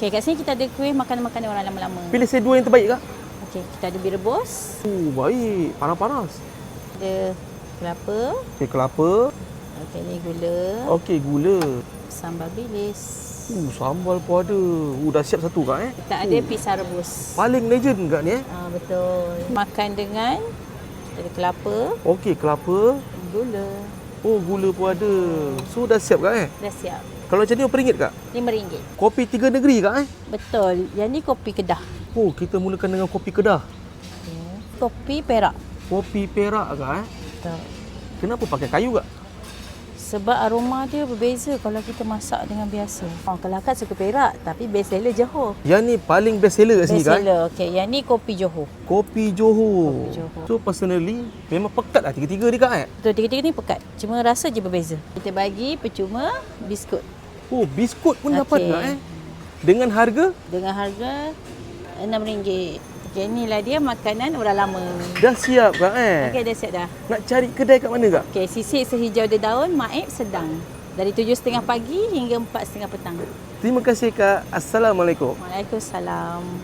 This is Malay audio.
Okey, kat sini kita ada kuih makanan-makanan orang lama-lama. Pilih saya 2 yang terbaik, Kak. Okey, kita ada mi rebus, Baik. Panas-panas. ada kelapa, Okey, kelapa. okey ni gula, Okey, gula. sambal bilis. Sambal pun ada. Dah siap satu, Kak, Kita ada pisang rebus. Paling legend, Kak, ni, Betul. Makan dengan kita ada kelapa, Okey, kelapa. gula. Oh, gula pun ada. So, dah siap, Kak, Dah siap. Kalau macam ni, berapa ringgit, Kak? RM5. Kopi 3 negeri, Kak, Betul. Yang ni kopi Kedah. Oh, kita mulakan dengan kopi Kedah. Kopi Perak. Kopi Perak, Kak, Betul. Kenapa pakai kayu, Kak? Sebab aroma dia berbeza kalau kita masak dengan biasa. Kalau akak suka Perak, tapi best seller Johor. Yang ni paling best seller kat sini, Best Kak. seller. Okey, yang ni kopi Johor. Kopi Johor. Kopi Johor. So, personally, memang pekat lah tiga-tiga ni, Kak, Betul, tiga-tiga ni pekat. Cuma rasa je berbeza. Kita bagi percuma biskut. Oh, biskut pun dapat, Okey. Kak, Dengan harga? Dengan harga RM6. Okey, inilah dia makanan orang lama. Dah siap, Kak, Okey, dah siap dah. Nak cari kedai kat mana, Kak? Okey, sisik sehijau dia daun, Maib sedang. Dari 7.30 pagi hingga 4.30 petang. Terima kasih, Kak. Assalamualaikum. Waalaikumsalam.